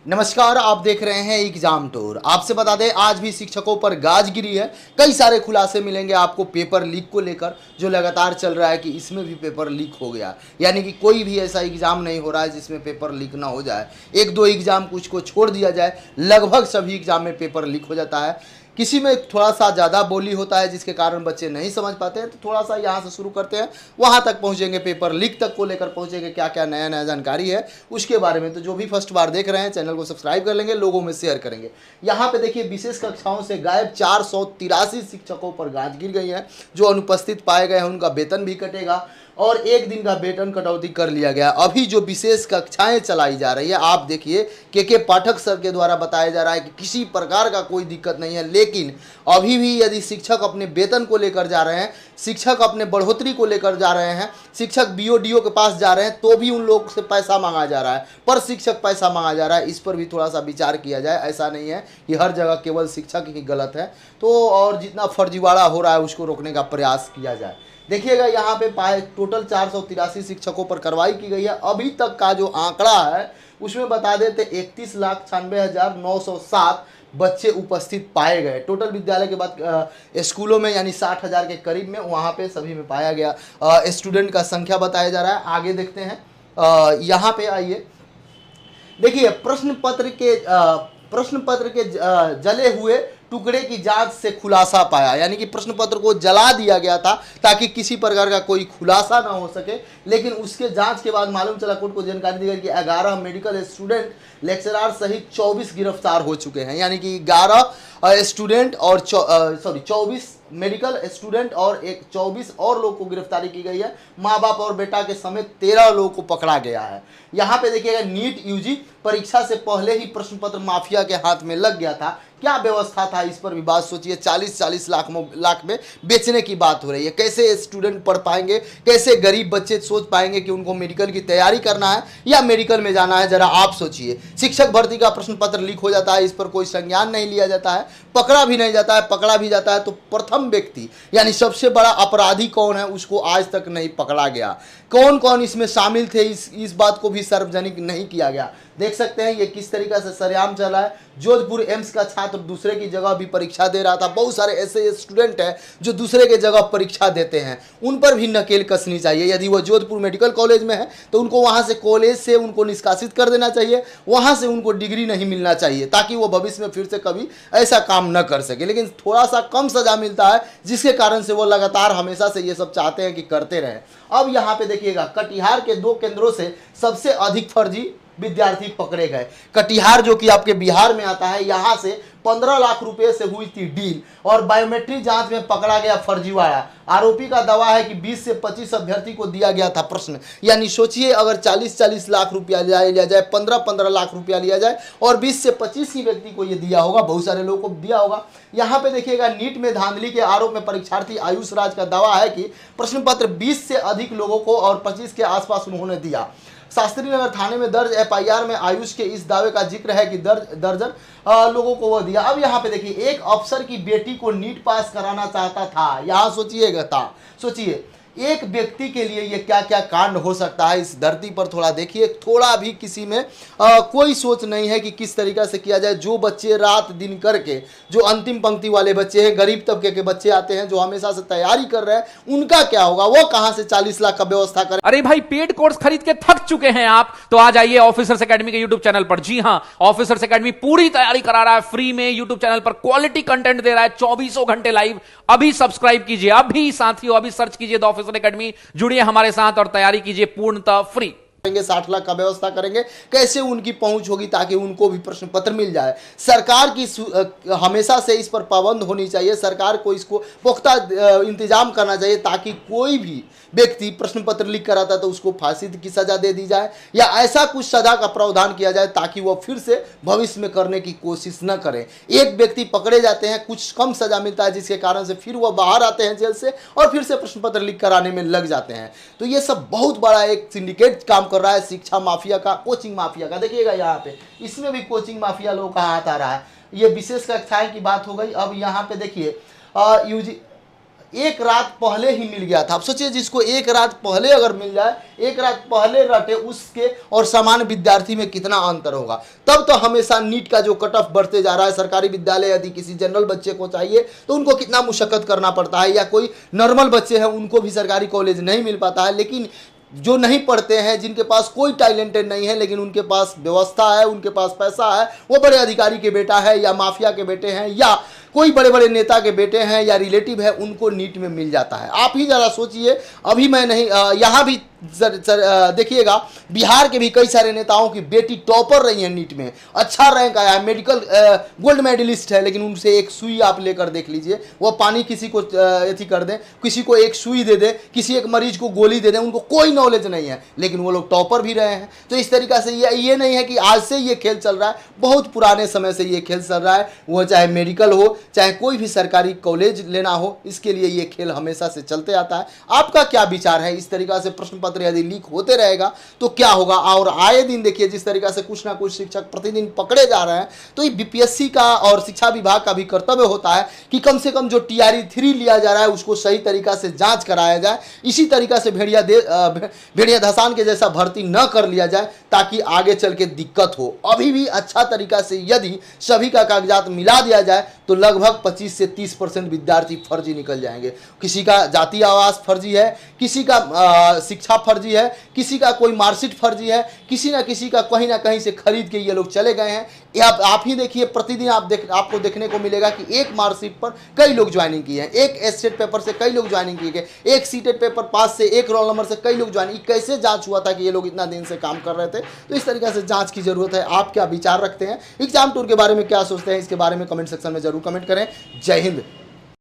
नमस्कार, आप देख रहे हैं एग्जाम टूर। आपसे बता दें, आज भी शिक्षकों पर गाज गिरी है। कई सारे खुलासे मिलेंगे आपको पेपर लीक को लेकर, जो लगातार चल रहा है कि इसमें भी पेपर लीक हो गया। यानी कि कोई भी ऐसा एग्जाम नहीं हो रहा है जिसमें पेपर लीक ना हो जाए। एक दो एग्जाम कुछ को छोड़ दिया जाए, लगभग सभी एग्जाम में पेपर लीक हो जाता है। किसी में थोड़ा सा ज़्यादा बोली होता है जिसके कारण बच्चे नहीं समझ पाते हैं। तो थोड़ा सा यहाँ से शुरू करते हैं, वहाँ तक पहुँचेंगे, पेपर लीक तक को लेकर पहुँचेंगे, क्या क्या नया नया जानकारी है उसके बारे में। तो जो भी फर्स्ट बार देख रहे हैं, चैनल को सब्सक्राइब कर लेंगे, लोगों में शेयर करेंगे। यहाँ पे देखिए, विशेष कक्षाओं से गायब 483 शिक्षकों पर गाज गिर गई है। जो अनुपस्थित पाए गए हैं उनका वेतन भी कटेगा और एक दिन का वेतन कटौती कर लिया गया। अभी जो विशेष कक्षाएं चलाई जा रही है, आप देखिए के पाठक सर के द्वारा बताया जा रहा है कि किसी प्रकार का कोई दिक्कत नहीं है। लेकिन अभी भी यदि शिक्षक अपने वेतन को लेकर जा रहे हैं, शिक्षक अपने बढ़ोतरी को लेकर जा रहे हैं, शिक्षक बीओडीओ के पास जा रहे हैं, तो भी उन लोग से पैसा मांगा जा रहा है, पर शिक्षक पैसा मांगा जा रहा है। इस पर भी थोड़ा सा विचार किया जाए। ऐसा नहीं है कि हर जगह केवल शिक्षक ही गलत है, तो और जितना फर्जीवाड़ा हो रहा है उसको रोकने का प्रयास किया जाए। देखिएगा, यहाँ पे टोटल 483 शिक्षकों पर कार्रवाई की गई है। अभी तक का जो आंकड़ा है उसमें बता देते 31,96,907 बच्चे उपस्थित पाए गए। टोटल विद्यालय के बाद स्कूलों में, यानी 60,000 के करीब में, वहाँ पे सभी में पाया गया स्टूडेंट का संख्या बताया जा रहा है। आगे देखते हैं, यहाँ पे आइए। देखिए, प्रश्न पत्र के जले हुए टुकड़े की जांच से खुलासा पाया। यानी कि प्रश्न पत्र को जला दिया गया था ताकि किसी प्रकार का कोई खुलासा ना हो सके। लेकिन उसके जांच के बाद मालूम चला, कोर्ट को जानकारी दी गई कि 11 मेडिकल स्टूडेंट, लेक्चरार सहित 24 गिरफ्तार हो चुके हैं। यानी कि 11 स्टूडेंट और 24 मेडिकल स्टूडेंट और 24 और लोग को गिरफ्तारी की गई है। माँ बाप और बेटा के समेत 13 लोगों को पकड़ा गया है। यहाँ पे देखिएगा, नीट यूजी परीक्षा से पहले ही प्रश्न पत्र माफिया के हाथ में लग गया था। क्या व्यवस्था था, इस पर भी बात सोचिए। 40-40 लाख में बेचने की बात हो रही है। कैसे स्टूडेंट पढ़ पाएंगे, कैसे गरीब बच्चे सोच पाएंगे कि उनको मेडिकल की तैयारी करना है या मेडिकल में जाना है, जरा आप सोचिए। शिक्षक भर्ती का प्रश्न पत्र लीक हो जाता है, इस पर कोई संज्ञान नहीं लिया जाता है, पकड़ा भी नहीं जाता है। पकड़ा भी जाता है तो प्रथम व्यक्ति, यानी सबसे बड़ा अपराधी कौन है, उसको आज तक नहीं पकड़ा गया। कौन कौन इसमें शामिल थे, इस बात को भी सार्वजनिक नहीं किया गया। देख सकते हैं ये किस तरीके से सरेआम चला है। जोधपुर एम्स का छात्र दूसरे की जगह भी परीक्षा दे रहा था। बहुत सारे ऐसे स्टूडेंट हैं जो दूसरे के जगह परीक्षा देते हैं, उन पर भी नकेल कसनी चाहिए। यदि वो जोधपुर मेडिकल कॉलेज में है तो उनको वहां से, कॉलेज से उनको निष्कासित कर देना चाहिए, वहां से उनको डिग्री नहीं मिलना चाहिए, ताकि वो भविष्य में फिर से कभी ऐसा काम न कर सके। लेकिन थोड़ा सा कम सजा मिलता है, जिसके कारण से वो लगातार हमेशा से ये सब चाहते हैं कि करते रहें। अब यहाँ पे देखिएगा, कटिहार के 2 केंद्रों से सबसे अधिक फर्जी विद्यार्थी पकड़े गए। कटिहार, जो कि आपके बिहार में आता है, यहां से 15 लाख रुपए से हुई थी डील और बायोमेट्रिक जांच में पकड़ा गया फर्जीवाड़ा। आरोपी का दावा है कि 20 से 25 अभ्यर्थी को दिया गया था प्रश्न। यानी सोचिए, अगर 40-40 लाख रुपया लिया जाए, 15-15 लाख रुपया लिया जाए और 20 से 25 ही व्यक्ति को ये दिया होगा, बहुत सारे लोगों को दिया होगा। यहाँ पे देखिएगा, नीट में धांधली के आरोप में परीक्षार्थी आयुष राज का दावा है कि प्रश्न पत्र 20 से अधिक लोगों को और 25 के आसपास उन्होंने दिया। शास्त्री नगर थाने में दर्ज एफआईआर में आयुष के इस दावे का जिक्र है कि दर्जन लोगों को वो दिया। अब यहाँ पे देखिए, एक अफसर की बेटी को नीट पास कराना चाहता था। यहाँ सोचिए एक व्यक्ति के लिए ये क्या क्या कांड हो सकता है इस धरती पर। थोड़ा देखिए, थोड़ा भी किसी में कोई सोच नहीं है कि किस तरीके से किया जाए। जो बच्चे रात दिन करके, जो अंतिम पंक्ति वाले बच्चे हैं, गरीब तबके के बच्चे आते हैं, जो हमेशा से तैयारी कर रहे हैं, उनका क्या होगा? वो कहां से 40 लाख का व्यवस्था करें? अरे भाई, पेड कोर्स खरीद के थक चुके हैं आप, तो आ जाइए ऑफिसर्स एकेडमी के यूट्यूब चैनल पर। जी हां, ऑफिसर्स एकेडमी पूरी तैयारी करा रहा है फ्री में यूट्यूब चैनल पर। क्वालिटी कंटेंट दे रहा है 24 घंटे लाइव। अभी सब्सक्राइब कीजिए, अभी साथियों, अभी सर्च कीजिए द ऑफिसर एकेडमी, जुड़िए हमारे साथ और तैयारी कीजिए पूर्णतः फ्री। 60 लाख का व्यवस्था करेंगे, कैसे उनकी पहुंच होगी ताकि उनको भी प्रश्न पत्र मिल जाए। सरकार की हमेशा से इस पर पाबंद होनी चाहिए। सरकार को इसको पुख्ता इंतजाम करना चाहिए ताकि कोई भी व्यक्ति प्रश्न पत्र लीक कराता तो उसको फांसी की सजा दे दी जाए, या ऐसा कुछ सजा का प्रावधान किया जाए ताकि वह फिर से भविष्य में करने की कोशिश न करें। एक व्यक्ति पकड़े जाते हैं, कुछ कम सजा मिलता है, जिसके कारण से फिर वह बाहर आते हैं जेल से और फिर से प्रश्न पत्र लीक कराने में लग जाते हैं। तो ये सब बहुत बड़ा एक सिंडिकेट काम कर रहा है, शिक्षा माफिया का, कोचिंग माफिया का। देखिएगा यहाँ पे, इसमें भी कोचिंग माफिया लोगों का हाथ आ रहा है। ये विशेष कक्षाएं की बात हो गई। अब यहाँ पे देखिए, यूजी एक रात पहले ही मिल गया था। आप सोचिए, जिसको एक रात पहले अगर मिल जाए, एक रात पहले रटे, उसके और सामान्य विद्यार्थी में कितना अंतर होगा। तब तो हमेशा नीट का जो कट ऑफ बढ़ते जा रहा है, सरकारी विद्यालय यदि किसी जनरल बच्चे को चाहिए तो उनको कितना मुशक्कत करना पड़ता है, या कोई नॉर्मल बच्चे हैं उनको भी सरकारी कॉलेज नहीं मिल पाता है। लेकिन जो नहीं पढ़ते हैं, जिनके पास कोई टैलेंटेड नहीं है लेकिन उनके पास व्यवस्था है, उनके पास पैसा है, वो बड़े अधिकारी के बेटा है या माफिया के बेटे हैं या कोई बड़े बड़े नेता के बेटे हैं या रिलेटिव है, उनको नीट में मिल जाता है। आप ही ज़रा सोचिए, अभी मैं नहीं यहाँ भी देखिएगा, बिहार के भी कई सारे नेताओं की बेटी टॉपर रही है नीट में, अच्छा रैंक आया है, मेडिकल गोल्ड मेडलिस्ट है, लेकिन उनसे एक सुई आप लेकर देख लीजिए, वो पानी किसी को एथी कर दें, किसी को एक सुई दे दें, किसी एक मरीज को गोली दे दें, उनको कोई नॉलेज नहीं है, लेकिन वो लोग टॉपर भी रहे हैं। तो इस तरीक़ा से ये नहीं है कि आज से ये खेल चल रहा है, बहुत पुराने समय से ये खेल चल रहा है। वो चाहे मेडिकल हो, चाहे कोई भी सरकारी कॉलेज लेना हो, इसके लिए ये खेल हमेशा से चलते आता है। आपका क्या विचार है? इस तरीक़ा से प्रश्न पत्र यदि लीक होते रहेगा तो क्या होगा? और आए दिन देखिए जिस तरीका से कुछ ना कुछ शिक्षक प्रतिदिन पकड़े जा रहे हैं, तो ये बीपीएससी का और शिक्षा विभाग का भी कर्तव्य होता है कि कम से कम जो TRE 3 लिया जा रहा है उसको सही तरीका से जांच कराया जाए। इसी तरीका से भेड़िया धसान के जैसा भर्ती न कर लिया जाए ताकि आगे चल के दिक्कत हो। अभी भी अच्छा तरीका से यदि सभी का कागजात मिला दिया जाए तो लगभग 25 से 30% विद्यार्थी फर्जी निकल जाएंगे। किसी का जाति आवास फर्जी है, किसी का शिक्षा फर्जी है, किसी का कोई मार्कशीट फर्जी है, किसी ना किसी का कहीं ना कहीं से खरीद के ये लोग चले गए हैं। आप ही देखिए, प्रतिदिन आपको देखने को मिलेगा कि एक मार्कशीट पर कई लोग ज्वाइनिंग किए हैं, एक एस्टेट पेपर से कई लोग ज्वाइनिंग किए गए, एक सीटेड पेपर पास से, एक रोल नंबर से कई लोग ज्वाइनिंग। कैसे जांच हुआ था कि ये लोग इतना दिन से काम कर रहे थे? तो इस तरीके से जांच की जरूरत है। आप क्या विचार रखते हैं? एग्जाम टूर के बारे में क्या सोचते हैं? इसके बारे में कमेंट सेक्शन में जरूर कमेंट करें। जय हिंद।